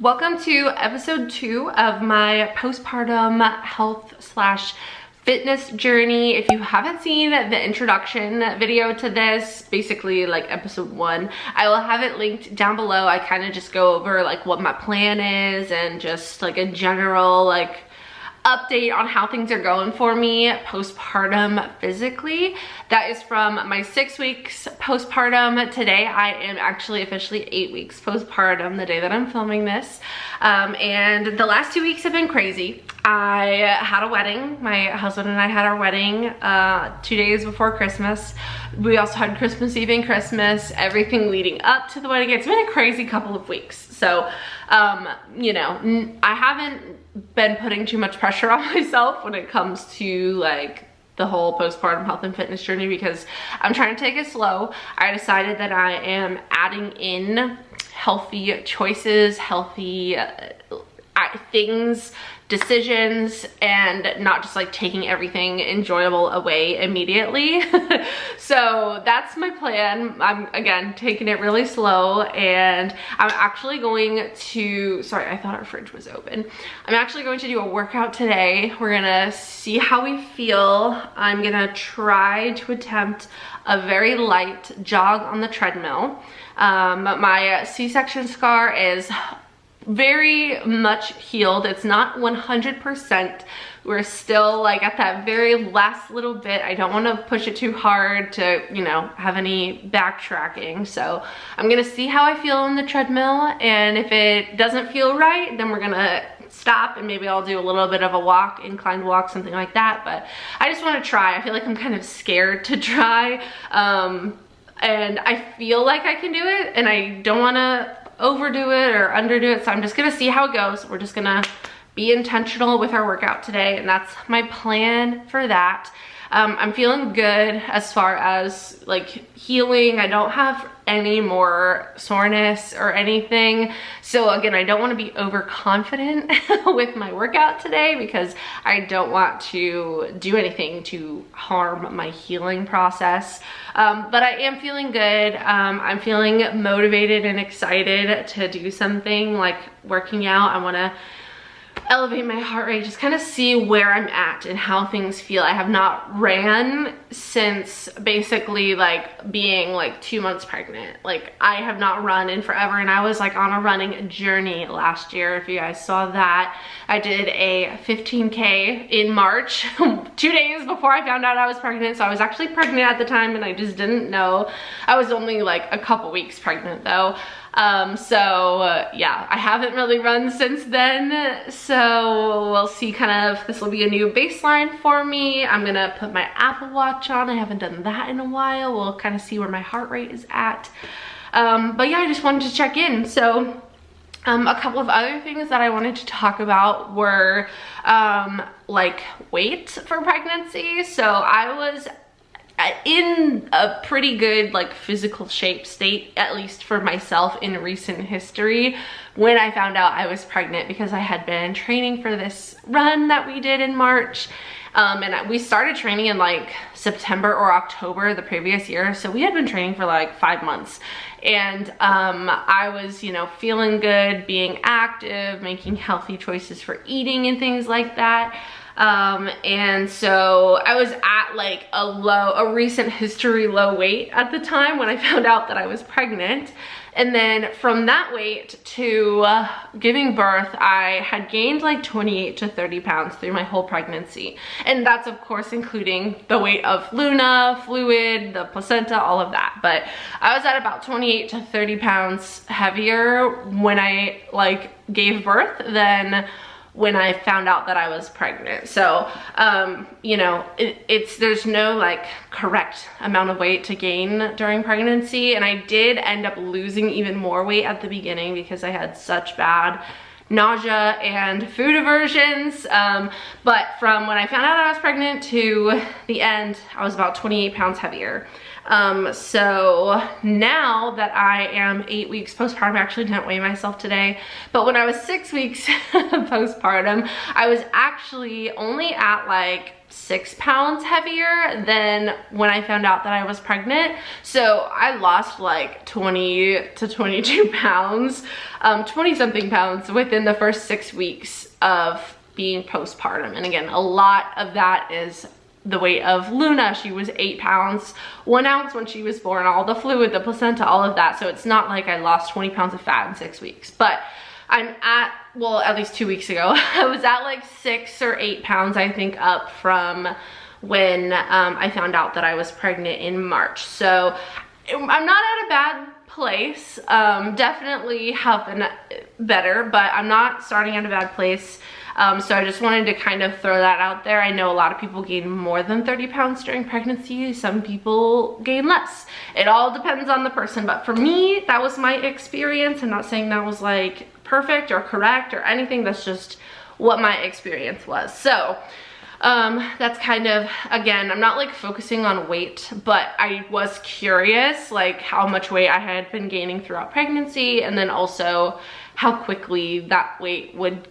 Welcome to episode 2 of my postpartum health slash fitness journey. If you haven't seen the introduction video to this, basically like episode 1, I will have it linked down below. I kind of just go over like what my plan is and just like a general like update on how things are going for me postpartum physically. That is from my 6 weeks postpartum. Today I am actually officially 8 weeks postpartum, the day that I'm filming this. And the last 2 weeks have been crazy. I had a wedding. My husband and I had our wedding 2 days before Christmas. We also had Christmas Eve and Christmas, everything leading up to the wedding. It's been a crazy couple of weeks. So, you know, I haven't been putting too much pressure on myself when it comes to like the whole postpartum health and fitness journey because I'm trying to take it slow. I decided that I am adding in healthy choices, healthy things, decisions, and not just like taking everything enjoyable away immediately. So that's my plan. I'm again taking it really slow, and I'm actually going to, sorry, I thought our fridge was open. I'm actually going to do a workout today. We're gonna see how we feel. I'm gonna try to attempt a very light jog on the treadmill. My C-section scar is very much healed. It's not 100%. We're still like at that very last little bit. I don't want to push it too hard to, you know, have any backtracking. So I'm gonna see how I feel on the treadmill, and if it doesn't feel right, then we're gonna stop and maybe I'll do a little bit of a walk, inclined walk, something like that. But I just want to try. I feel like I'm kind of scared to try, and I feel like I can do it, and I don't want to overdo it or underdo it, so I'm just gonna see how it goes. We're just gonna be intentional with our workout today, and that's my plan for that. I'm feeling good as far as like healing. I don't have any more soreness or anything, so again, I don't want to be overconfident with my workout today because I don't want to do anything to harm my healing process. But I am feeling good. I'm feeling motivated and excited to do something like working out. I want to elevate my heart rate, just kind of see where I'm at and how things feel. I have not ran since basically like being like 2 months pregnant. Like I have not run in forever, and I was like on a running journey last year. If you guys saw that, I did a 15K in March 2 days before I found out I was pregnant. So I was actually pregnant at the time and I just didn't know. I was only like a couple weeks pregnant though. Yeah, I haven't really run since then, so we'll see. Kind of, this will be a new baseline for me. I'm gonna put my Apple Watch on. I haven't done that in a while. We'll kind of see where my heart rate is at. But yeah, I just wanted to check in. So a couple of other things that I wanted to talk about were like weight for pregnancy. So I was in a pretty good like physical shape state, at least for myself, in recent history when I found out I was pregnant, because I had been training for this run that we did in March, and we started training in like September or October the previous year, so we had been training for like 5 months. And I was, you know, feeling good, being active, making healthy choices for eating and things like that. And so I was at like a recent history low weight at the time when I found out that I was pregnant. And then from that weight to giving birth, I had gained like 28 to 30 pounds through my whole pregnancy. And that's of course including the weight of Luna, fluid, the placenta, all of that. But I was at about 28 to 30 pounds heavier when I like gave birth than when I found out that I was pregnant. So, you know, there's no like correct amount of weight to gain during pregnancy. And I did end up losing even more weight at the beginning because I had such bad nausea and food aversions. But from when I found out I was pregnant to the end, I was about 28 pounds heavier. So now that I am 8 weeks postpartum, I actually didn't weigh myself today, but when I was 6 weeks postpartum, I was actually only at like 6 pounds heavier than when I found out that I was pregnant. So I lost like 20 to 22 pounds, 20 something pounds within the first 6 weeks of being postpartum. And again, a lot of that is the weight of Luna. She was 8 pounds, 1 ounce when she was born, all the fluid, the placenta, all of that. So it's not like I lost 20 pounds of fat in 6 weeks, but I'm at, well, at least 2 weeks ago, I was at like 6 or 8 pounds, I think, up from when I found out that I was pregnant in March. So I'm not at a bad place. Definitely have been better, but I'm not starting at a bad place. So I just wanted to kind of throw that out there. I know a lot of people gain more than 30 pounds during pregnancy. Some people gain less. It all depends on the person. But for me, that was my experience. I'm not saying that was like perfect or correct or anything. That's just what my experience was. So that's kind of, again, I'm not like focusing on weight, but I was curious like how much weight I had been gaining throughout pregnancy, and then also how quickly that weight would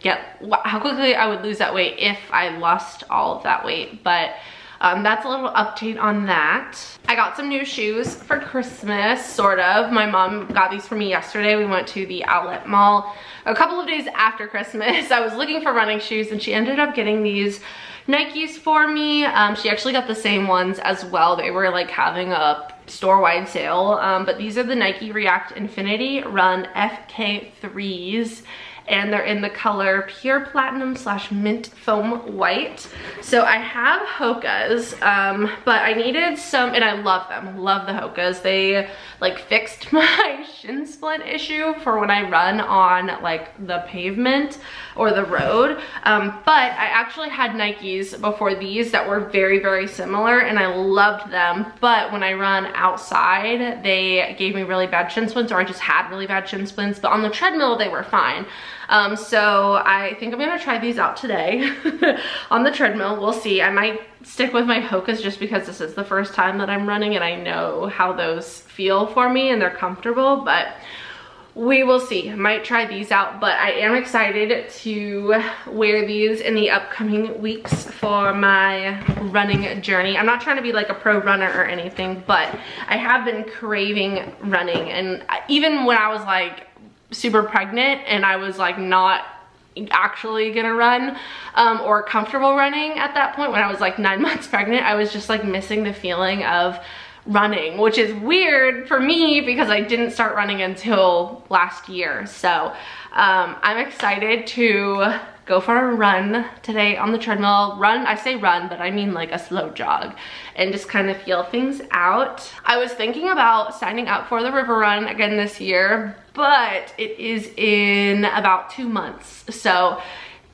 how quickly I would lose that weight if I lost all of that weight. But that's a little update on that. I got some new shoes for Christmas, sort of. My mom got these for me yesterday. We went to the outlet mall a couple of days after Christmas. I was looking for running shoes and she ended up getting these Nikes for me. She actually got the same ones as well. They were like having a store-wide sale, but these are the Nike React Infinity Run FK3s, and they're in the color Pure Platinum / Mint Foam White. So I have Hoka's, but I needed some, and I love them, love the Hoka's. They like fixed my shin splint issue for when I run on like the pavement or the road. But I actually had Nikes before these that were very, very similar, and I loved them. But when I run outside, they gave me really bad shin splints, or I just had really bad shin splints, but on the treadmill, they were fine. So I think I'm gonna try these out today on the treadmill. We'll see. I might stick with my Hoka's just because this is the first time that I'm running and I know how those feel for me and they're comfortable, but we will see. I might try these out, but I am excited to wear these in the upcoming weeks for my running journey. I'm not trying to be like a pro runner or anything, but I have been craving running. And even when I was like super pregnant and I was like not actually gonna run or comfortable running at that point, when I was like 9 months pregnant, I was just like missing the feeling of running, which is weird for me because I didn't start running until last year. So I'm excited to go for a run today on the treadmill. Run, I say run, but I mean like a slow jog, and just kind of feel things out. I was thinking about signing up for the river run again this year, but it is in about 2 months. So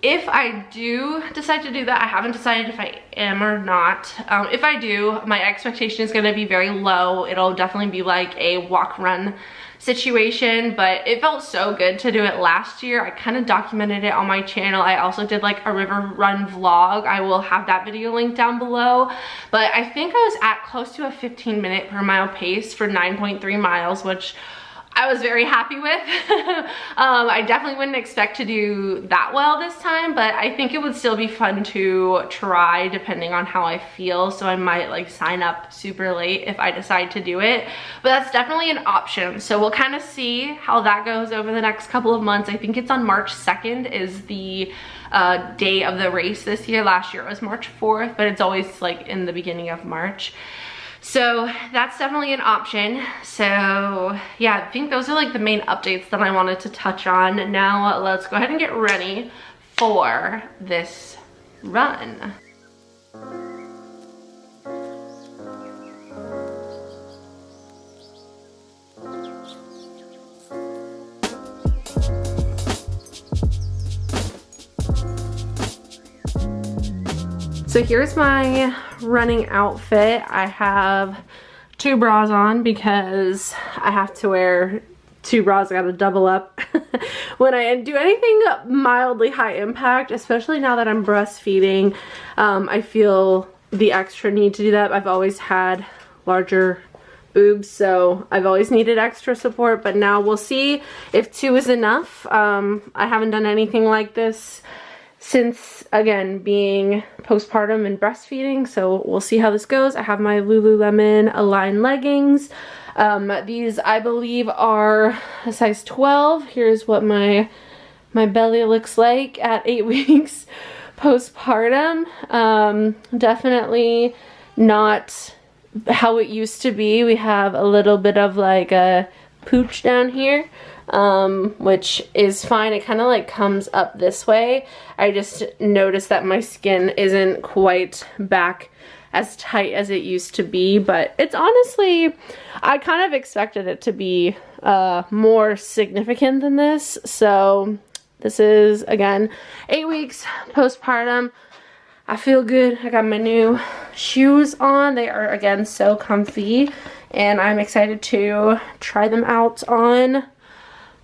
if I do decide to do that, I haven't decided if I am or not. If I do, my expectation is gonna be very low. It'll definitely be like a walk run situation, but it felt so good to do it last year. I kind of documented it on my channel. I also did like a river run vlog. I will have that video linked down below, but I think I was at close to a 15-minute per mile pace for 9.3 miles, which I was very happy with. I definitely wouldn't expect to do that well this time, but I think it would still be fun to try depending on how I feel. So I might like sign up super late if I decide to do it, but that's definitely an option. So we'll kind of see how that goes over the next couple of months. I think it's on March 2nd is the day of the race this year. Last year it was March 4th, but it's always like in the beginning of March. So that's definitely an option. So yeah, I think those are like the main updates that I wanted to touch on. Now let's go ahead and get ready for this run. So here's my running outfit. I have 2 bras on because I have to wear 2 bras. I gotta double up when I do anything mildly high impact, especially now that I'm breastfeeding. I feel the extra need to do that. I've always had larger boobs, so I've always needed extra support, but now we'll see if 2 is enough. I haven't done anything like this since, again, being postpartum and breastfeeding. So we'll see how this goes. I have my Lululemon Align leggings. These, I believe, are a size 12. Here's what my belly looks like at 8 weeks postpartum. Definitely not how it used to be. We have a little bit of like a pooch down here, which is fine. It kind of like comes up this way. I just noticed that my skin isn't quite back as tight as it used to be, but it's honestly, I kind of expected it to be more significant than this. So this is, again, 8 weeks postpartum. I feel good. I got my new shoes on. They are, again, so comfy, and I'm excited to try them out on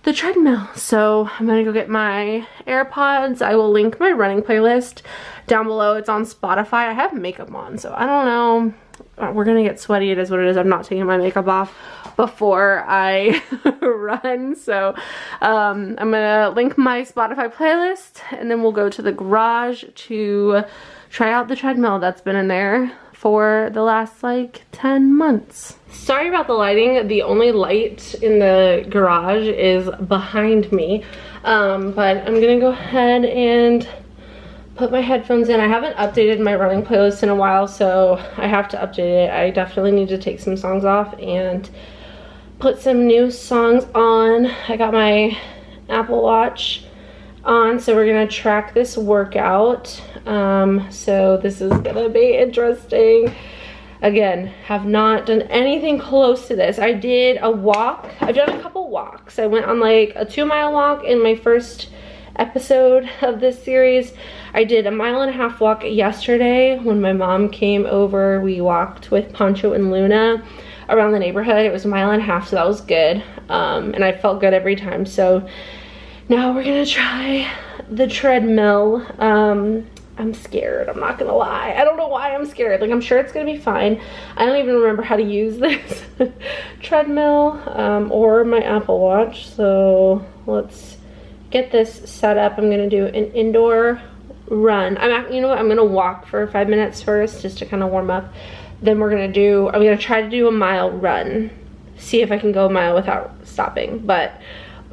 the treadmill. So I'm gonna go get my AirPods. I will link my running playlist down below. It's on Spotify. I have makeup on, so I don't know. We're gonna get sweaty. It is what it is. I'm not taking my makeup off before I run. So I'm gonna link my Spotify playlist, and then we'll go to the garage to try out the treadmill that's been in there for the last like 10 months. Sorry about the lighting. The only light in the garage is behind me. But I'm gonna go ahead and put my headphones in. I haven't updated my running playlist in a while, so I have to update it. I definitely need to take some songs off and put some new songs on. I got my Apple Watch on, so we're gonna track this workout. So this is gonna be interesting. Again, have not done anything close to this. I did a walk. I've done a couple walks. I went on like a 2-mile walk in my first episode of this series. I did a 1.5 mile walk yesterday when my mom came over. We walked with Poncho and Luna around the neighborhood. It was 1.5 miles, so that was good. And I felt good every time. So now we're gonna try the treadmill. I'm scared, I'm not gonna lie. I don't know why I'm scared. Like, I'm sure it's gonna be fine. I don't even remember how to use this treadmill or my Apple Watch. So let's get this set up. I'm gonna do an indoor run. You know what, I'm gonna walk for 5 minutes first just to kind of warm up. Then I'm gonna try to do a mile run. See if I can go a mile without stopping. But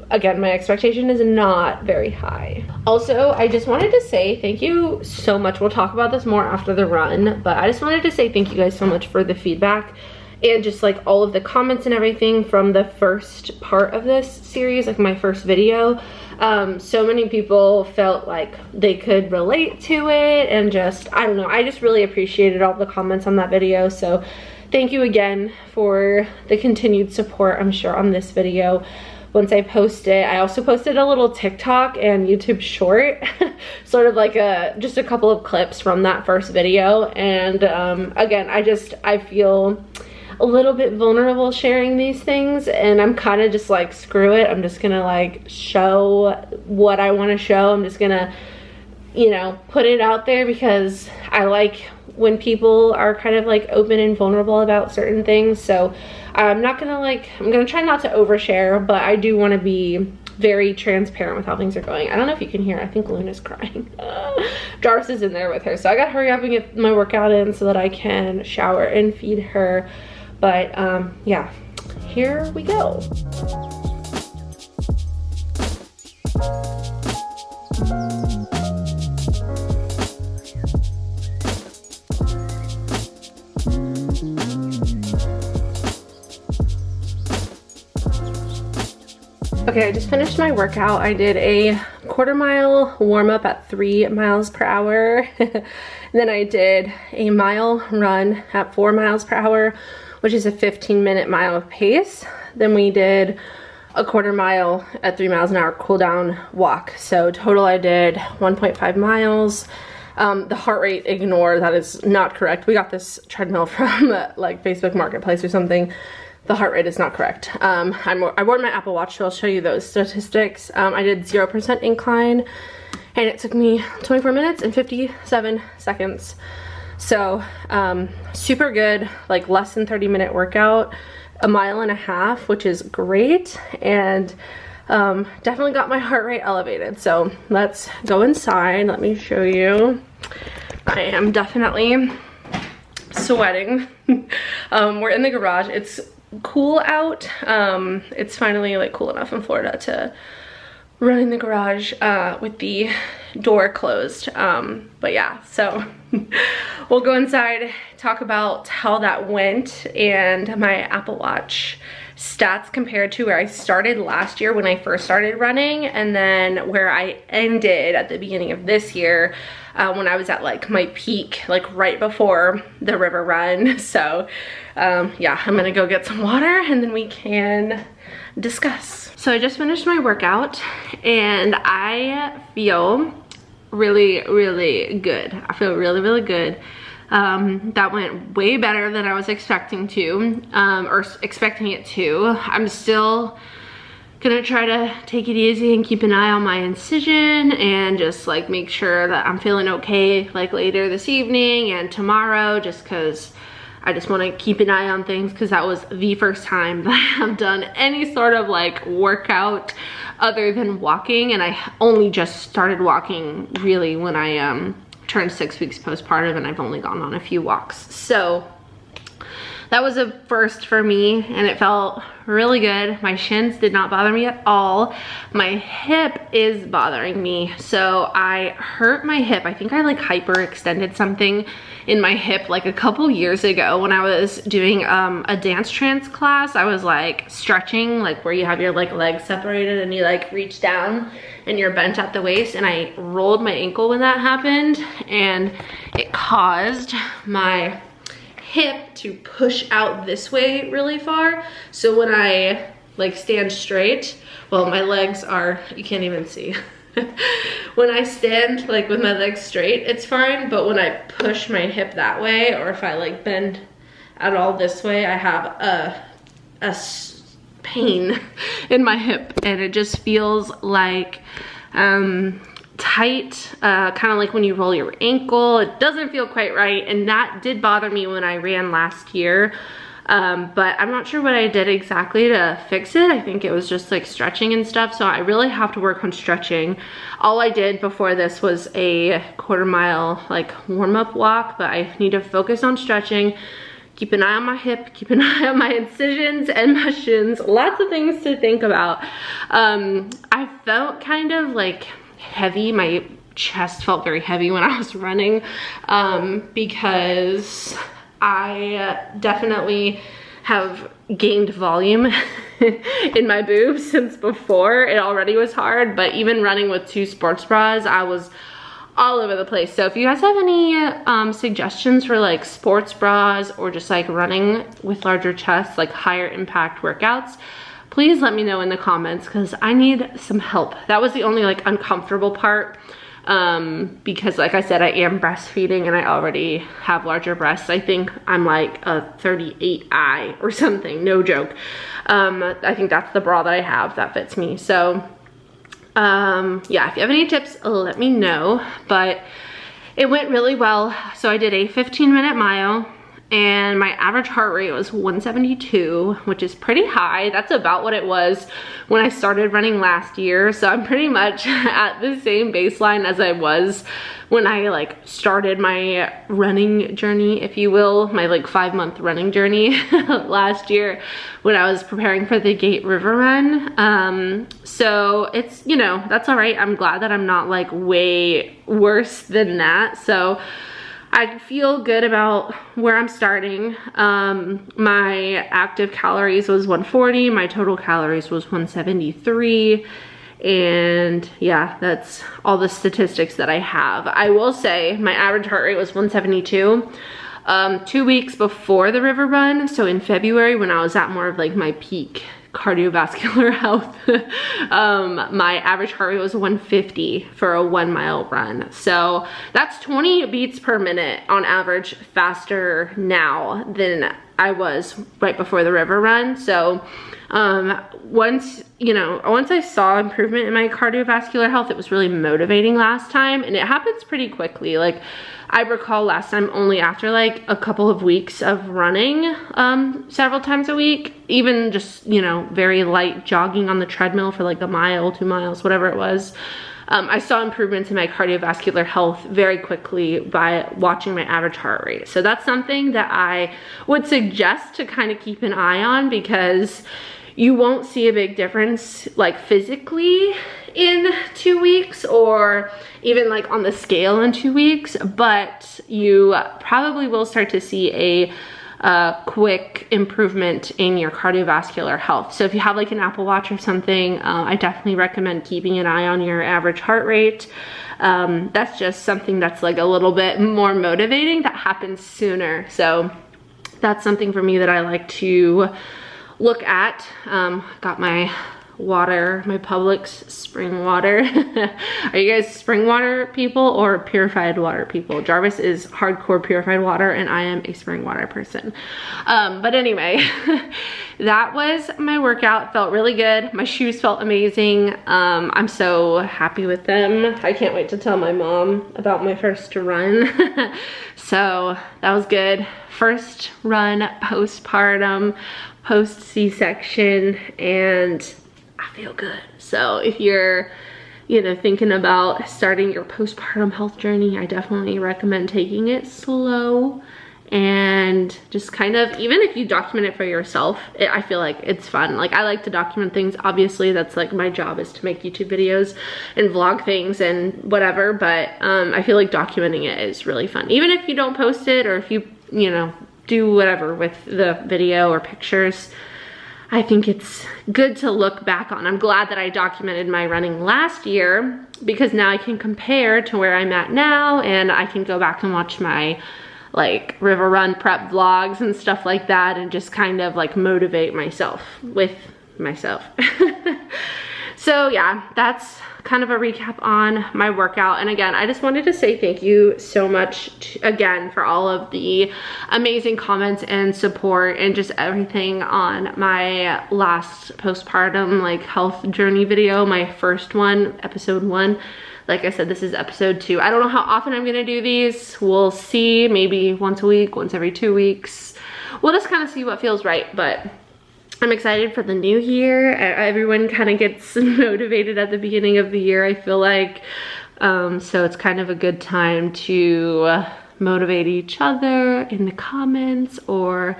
again, my expectation is not very high. Also, I just wanted to say thank you so much. We'll talk about this more after the run, but I just wanted to say thank you guys so much for the feedback and just like all of the comments and everything from the first part of this series, like my first video. So many people felt like they could relate to it, and just, I don't know, I just really appreciated all the comments on that video. So thank you again for the continued support, I'm sure, on this video. Once I post it, I also posted a little TikTok and YouTube short, sort of like just a couple of clips from that first video. And again, I feel a little bit vulnerable sharing these things, and I'm kind of just like, screw it. I'm just gonna like show what I want to show. I'm just gonna, you know, put it out there because I like when people are kind of like open and vulnerable about certain things. So I'm gonna try not to overshare, but I do want to be very transparent with how things are going. I don't know if you can hear, I think Luna's crying. Jarvis is in there with her, so I gotta hurry up and get my workout in so that I can shower and feed her. But yeah, here we go. Okay, I just finished my workout. I did a 1/4 mile warm up at 3 miles per hour. Then I did a mile run at 4 miles per hour, which is a 15-minute mile pace. Then we did a 1/4 mile at 3 miles an hour cool down walk. So total I did 1.5 miles. The heart rate, ignore, that is not correct. We got this treadmill from like Facebook Marketplace or something. The heart rate is not correct. I wore my Apple Watch, so I'll show you those statistics. I did 0% incline, and it took me 24 minutes and 57 seconds. So super good, like less than 30-minute workout, 1.5 miles, which is great. And definitely got my heart rate elevated. So let's go inside. Let me show you. I am definitely sweating. We're in the garage. It's cool out. It's finally like cool enough in Florida to run in the garage with the door closed. But yeah, so we'll go inside, talk about how that went and my Apple Watch stats compared to where I started last year when I first started running, and then where I ended at the beginning of this year when I was at like my peak, like right before the river run. So yeah, I'm gonna go get some water and then we can discuss. So I just finished my workout and I feel really, really good. I feel really, really good. That went way better than I was expecting to, or expecting it to. I'm still gonna try to take it easy and keep an eye on my incision and just like make sure that I'm feeling okay like later this evening and tomorrow, just because I just want to keep an eye on things, because that was the first time that I have done any sort of like workout other than walking, and I only just started walking really when I turned 6 weeks postpartum, and I've only gone on a few walks. So that was a first for me and it felt really good. My shins did not bother me at all. My hip is bothering me. So I hurt my hip. I think I like hyperextended something in my hip like a couple years ago when I was doing a dance trance class. I was like stretching, like where you have your like legs separated and you like reach down and you're bent at the waist, and I rolled my ankle when that happened, and it caused my hip to push out this way really far. So when I like stand straight, well, my legs are, you can't even see. When I stand like with my legs straight, it's fine, but when I push my hip that way, or if I like bend at all this way, I have a pain in my hip, and it just feels like tight, kind of like when you roll your ankle. It doesn't feel quite right, and that did bother me when I ran last year, but I'm not sure what I did exactly to fix it. I think it was just like stretching and stuff, so I really have to work on stretching. All I did before this was a 1/4 mile like warm-up walk, but I need to focus on stretching, keep an eye on my hip, keep an eye on my incisions and my shins. Lots of things to think about. I felt kind of like heavy. My chest felt very heavy when I was running, because I definitely have gained volume in my boobs since before. It already was hard, but even running with 2 sports bras, I was all over the place. So if you guys have any suggestions for like sports bras or just like running with larger chests, like higher impact workouts, please let me know in the comments, because I need some help. That was the only like uncomfortable part, because like I said, I am breastfeeding and I already have larger breasts. I think I'm like a 38I or something, no joke. I think that's the bra that I have that fits me. So yeah, if you have any tips, let me know. But it went really well. So I did a 15-minute mile, and my average heart rate was 172, which is pretty high. That's about what it was when I started running last year. So I'm pretty much at the same baseline as I was when I like started my running journey, if you will, my like 5-month running journey last year when I was preparing for the Gate River Run. So it's, you know, that's all right. I'm glad that I'm not like way worse than that. So I feel good about where I'm starting. My active calories was 140, my total calories was 173, and yeah, that's all the statistics that I have. I will say my average heart rate was 172 2 weeks before the river run, so in February when I was at more of like my peak cardiovascular health, my average heart rate was 150 for a 1 mile run. So that's 20 beats per minute on average faster now than I was right before the river run. So Once I saw improvement in my cardiovascular health, it was really motivating last time, and it happens pretty quickly. Like, I recall last time only after like a couple of weeks of running several times a week, even just, very light jogging on the treadmill for like a mile, 2 miles, whatever it was. I saw improvements in my cardiovascular health very quickly by watching my average heart rate. So that's something that I would suggest to kind of keep an eye on, because you won't see a big difference like physically in 2 weeks, or even like on the scale in 2 weeks, but you probably will start to see a quick improvement in your cardiovascular health. So if you have like an Apple Watch or something, I definitely recommend keeping an eye on your average heart rate. That's just something that's like a little bit more motivating, that happens sooner. So that's something for me that I like to look at. Got my water, my Publix spring water. Are you guys spring water people or purified water people? Jarvis is hardcore purified water, and I am a spring water person. But anyway, that was my workout. Felt really good. My shoes felt amazing. I'm so happy with them. I can't wait to tell my mom about my first run. So that was good. First run postpartum, post C-section, and I feel good. So if you're, thinking about starting your postpartum health journey, I definitely recommend taking it slow and just kind of, even if you document it for yourself, I feel like it's fun. Like, I like to document things. Obviously, that's like my job, is to make YouTube videos and vlog things and whatever, but I feel like documenting it is really fun. Even if you don't post it, or if you, do whatever with the video or pictures, I think it's good to look back on. I'm glad that I documented my running last year, because now I can compare to where I'm at now, and I can go back and watch my like river run prep vlogs and stuff like that, and just kind of like motivate myself with myself. So yeah, that's kind of a recap on my workout. And again, I just wanted to say thank you so much again for all of the amazing comments and support and just everything on my last postpartum like health journey video, my first one, episode 1. Like I said, this is episode 2. I don't know how often I'm gonna do these. We'll see, maybe once a week, once every 2 weeks. We'll just kind of see what feels right, but I'm excited for the new year. Everyone kind of gets motivated at the beginning of the year, I feel like. So it's kind of a good time to motivate each other in the comments, or,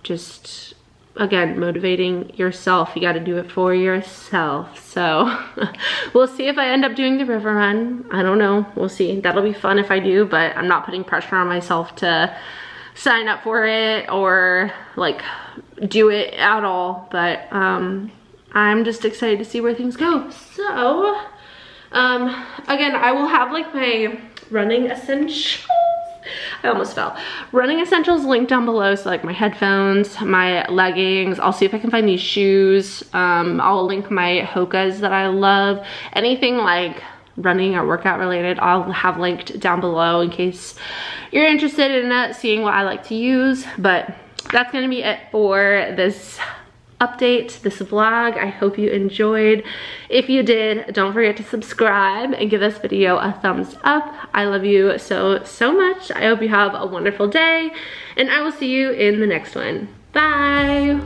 just, again, motivating yourself. You got to do it for yourself. So we'll see if I end up doing the river run. I don't know. We'll see. That'll be fun if I do, but I'm not putting pressure on myself to sign up for it or like do it at all, but I'm just excited to see where things go. So again, I will have like my running essentials, I almost fell, running essentials linked down below. So like my headphones, my leggings, I'll see if I can find these shoes. I'll link my Hokas that I love. Anything like running or workout related, I'll have linked down below in case you're interested in seeing what I like to use. But that's gonna be it for this update, this vlog. I hope you enjoyed. If you did, don't forget to subscribe and give this video a thumbs up. I love you so much. I hope you have a wonderful day, and I will see you in the next one. Bye.